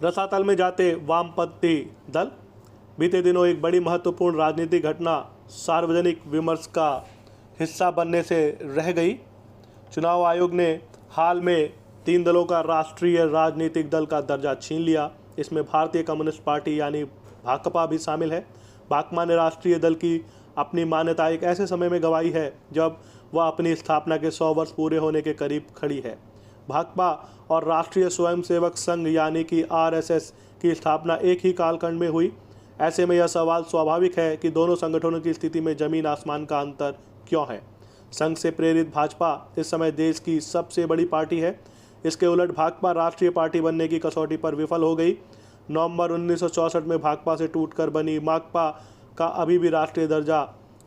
रसातल में जाते वामपंथी दल। बीते दिनों एक बड़ी महत्वपूर्ण राजनीतिक घटना सार्वजनिक विमर्श का हिस्सा बनने से रह गई। चुनाव आयोग ने हाल में 3 दलों का राष्ट्रीय राजनीतिक दल का दर्जा छीन लिया। इसमें भारतीय कम्युनिस्ट पार्टी यानी भाकपा भी शामिल है। भाकपा ने राष्ट्रीय दल की अपनी मान्यता एक ऐसे समय में गंवाई है जब वह अपनी स्थापना के 100 वर्ष पूरे होने के करीब खड़ी है। भाकपा और राष्ट्रीय स्वयंसेवक संघ यानी कि आरएसएस की स्थापना एक ही कालखंड में हुई। ऐसे में यह सवाल स्वाभाविक है कि दोनों संगठनों की स्थिति में जमीन आसमान का अंतर क्यों है। संघ से प्रेरित भाजपा इस समय देश की सबसे बड़ी पार्टी है। इसके उलट भाकपा राष्ट्रीय पार्टी बनने की कसौटी पर विफल हो गई। नवंबर 1964 में भाकपा से टूटकर बनी माकपा का अभी भी राष्ट्रीय दर्जा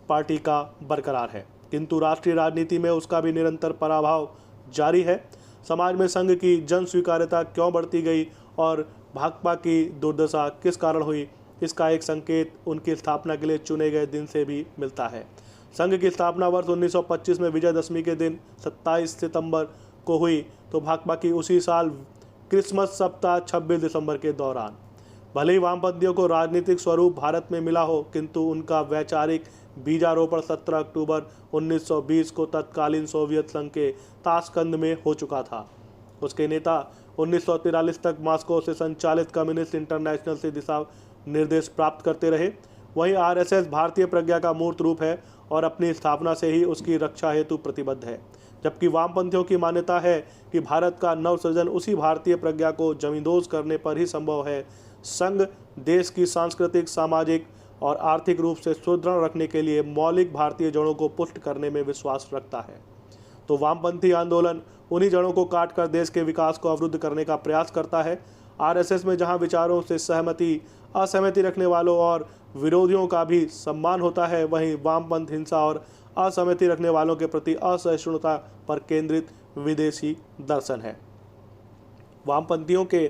पार्टी का बरकरार है, किंतु राष्ट्रीय राजनीति में उसका भी निरंतर पराभव जारी है। समाज में संघ की जन स्वीकार्यता क्यों बढ़ती गई और भाकपा की दुर्दशा किस कारण हुई, इसका एक संकेत उनकी स्थापना के लिए चुने गए दिन से भी मिलता है। संघ की स्थापना वर्ष 1925 में विजयदशमी के दिन 27 सितंबर को हुई, तो भाकपा की उसी साल क्रिसमस सप्ताह 26 दिसंबर के दौरान। भले ही वामपंथियों को राजनीतिक स्वरूप भारत में मिला हो, किंतु उनका वैचारिक बीजारोपण 17 अक्टूबर 1920 को तत्कालीन सोवियत संघ के ताशकंद में हो चुका था। उसके नेता 1943 तक मॉस्को से संचालित कम्युनिस्ट इंटरनेशनल से दिशा निर्देश प्राप्त करते रहे। वहीं आरएसएस भारतीय प्रज्ञा का मूर्त रूप है और अपनी स्थापना से ही उसकी रक्षा हेतु प्रतिबद्ध है, जबकि वामपंथियों की मान्यता है कि भारत का नवसृजन उसी भारतीय प्रज्ञा को जमींदोज करने पर ही संभव है। संघ देश की सांस्कृतिक, सामाजिक और आर्थिक रूप से सुदृढ़ रखने के लिए मौलिक भारतीय जड़ों को पुष्ट करने में विश्वास रखता है, तो वामपंथी आंदोलन उन्हीं जड़ों को काटकर देश के विकास को अवरुद्ध करने का प्रयास करता है। आरएसएस में जहां विचारों से सहमति, असहमति रखने वालों और विरोधियों का भी सम्मान होता है, वहीं वामपंथ हिंसा और असहमति रखने वालों के प्रति असहिष्णुता पर केंद्रित विदेशी दर्शन है। वामपंथियों के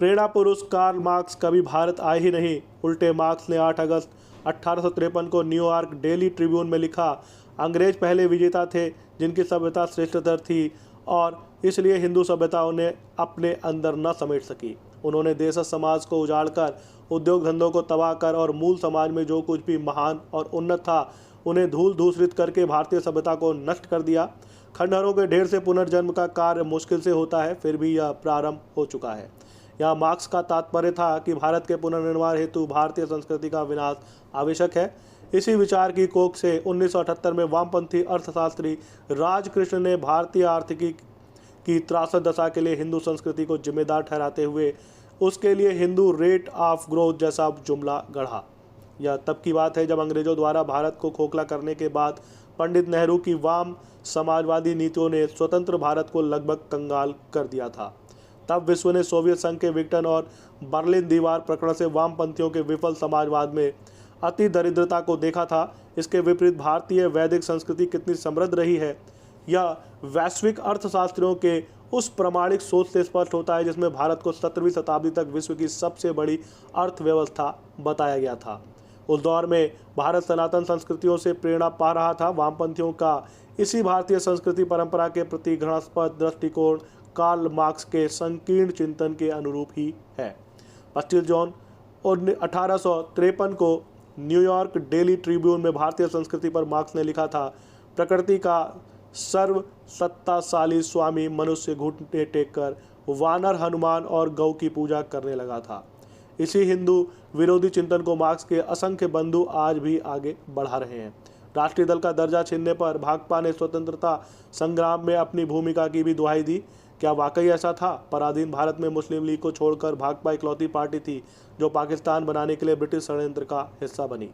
प्रेरणा पुरुष कार्ल मार्क्स कभी भारत आए ही नहीं। उल्टे मार्क्स ने 8 अगस्त 1853 को न्यूयॉर्क डेली ट्रिब्यून में लिखा, अंग्रेज पहले विजेता थे जिनकी सभ्यता श्रेष्ठतर थी और इसलिए हिंदू सभ्यता उन्हें अपने अंदर न समेट सकी। उन्होंने देश समाज को उजाड़कर, उद्योग धंधों को तबाह कर और मूल समाज में जो कुछ भी महान और उन्नत था उन्हें धूल धूसरित करके भारतीय सभ्यता को नष्ट कर दिया। खंडहरों के ढेर से पुनर्जन्म का कार्य मुश्किल से होता है, फिर भी यह प्रारंभ हो चुका है। यहाँ मार्क्स का तात्पर्य था कि भारत के पुनर्निर्माण हेतु भारतीय संस्कृति का विनाश आवश्यक है। इसी विचार की कोख से 1978 में वामपंथी अर्थशास्त्री राजकृष्ण ने भारतीय आर्थिकी की त्रासद दशा के लिए हिंदू संस्कृति को जिम्मेदार ठहराते हुए उसके लिए हिंदू रेट ऑफ ग्रोथ जैसा जुमला गढ़ा। यह तब की बात है जब अंग्रेजों द्वारा भारत को खोखला करने के बाद पंडित नेहरू की वाम समाजवादी नीतियों ने स्वतंत्र भारत को लगभग कंगाल कर दिया था। तब विश्व ने सोवियत संघ के विघटन और बर्लिन दीवार प्रकरण से वामपंथियों के विफल समाजवाद में अति दरिद्रता को देखा था। इसके विपरीत भारतीय वैदिक संस्कृति कितनी समृद्ध रही है, यह वैश्विक अर्थशास्त्रियों के उस प्रामाणिक सोच से स्पष्ट होता है जिसमें भारत को 17वीं शताब्दी तक विश्व की सबसे बड़ी अर्थव्यवस्था बताया गया था। उस दौर में भारत सनातन संस्कृतियों से प्रेरणा पा रहा था। वामपंथियों का इसी भारतीय संस्कृति परंपरा के प्रति घृणास्पद दृष्टिकोण कार्ल मार्क्स के संकीर्ण चिंतन के अनुरूप ही है। 25 जून 1853 को न्यूयॉर्क डेली ट्रिब्यून में भारतीय संस्कृति पर मार्क्स ने लिखा था, प्रकृति का सर्व सत्ताशाली स्वामी मनुष्य घुटने टेक कर वानर, हनुमान और गौ की पूजा करने लगा था। इसी हिंदू विरोधी चिंतन को मार्क्स के असंख्य बंधु आज भी आगे बढ़ा रहे हैं। राष्ट्रीय दल का दर्जा छीनने पर भाकपा ने स्वतंत्रता संग्राम में अपनी भूमिका की भी दुहाई दी। क्या वाकई ऐसा था? पराधीन भारत में मुस्लिम लीग को छोड़कर भाकपा इकलौती पार्टी थी जो पाकिस्तान बनाने के लिए ब्रिटिश षड्यंत्र का हिस्सा बनी।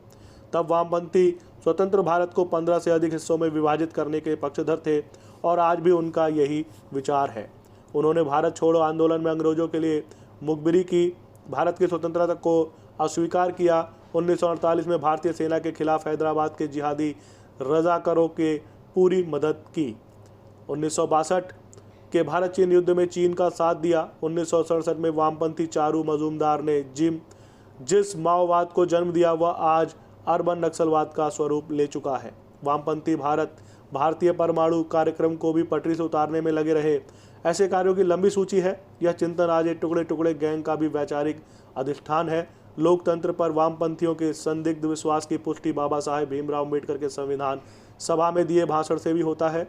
तब वामपंथी स्वतंत्र भारत को 15 से अधिक हिस्सों में विभाजित करने के पक्षधर थे और आज भी उनका यही विचार है। उन्होंने भारत छोड़ो आंदोलन में अंग्रेजों के लिए मुखबिरी की, भारत की स्वतंत्रता को अस्वीकार किया। 1948 में भारतीय सेना के खिलाफ हैदराबाद के जिहादी रजाकारों के पूरी मदद की। 1962 के भारत चीन युद्ध में चीन का साथ दिया। 1967 में वामपंथी चारू मजूमदार ने जिस माओवाद को जन्म दिया वह आज अर्बन नक्सलवाद का स्वरूप ले चुका है। वामपंथी भारतीय परमाणु कार्यक्रम को भी पटरी से उतारने में लगे रहे। ऐसे कार्यों की लंबी सूची है। यह चिंतन आज एक टुकड़े टुकड़े गैंग का भी वैचारिक अधिष्ठान है। लोकतंत्र पर वामपंथियों के संदिग्ध विश्वास की पुष्टि बाबा साहेब भीमराव अम्बेडकर के संविधान सभा में दिए भाषण से भी होता है,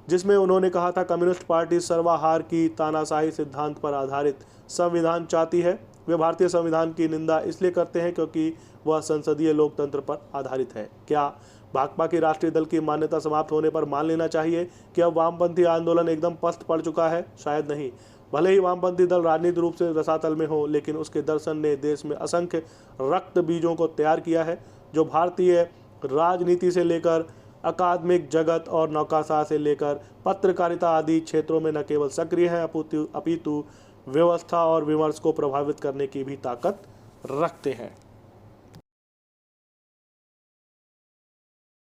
जिसमें उन्होंने कहा था, कम्युनिस्ट पार्टी सर्वाहार की तानाशाही सिद्धांत पर आधारित संविधान चाहती है। वे भारतीय संविधान की निंदा इसलिए करते हैं क्योंकि वह संसदीय लोकतंत्र पर आधारित है। क्या भाकपा की राष्ट्रीय दल की मान्यता समाप्त होने पर मान लेना चाहिए कि अब वामपंथी आंदोलन एकदम पस्त पड़ चुका है? शायद नहीं। भले ही वामपंथी दल राजनीतिक रूप से रसातल में हो, लेकिन उसके दर्शन ने देश में असंख्य रक्त बीजों को तैयार किया है, जो भारतीय राजनीति से लेकर अकादमिक जगत और नौकाशाह से लेकर पत्रकारिता आदि क्षेत्रों में न केवल सक्रिय हैं, अपितु व्यवस्था और विमर्श को प्रभावित करने की भी ताकत रखते हैं।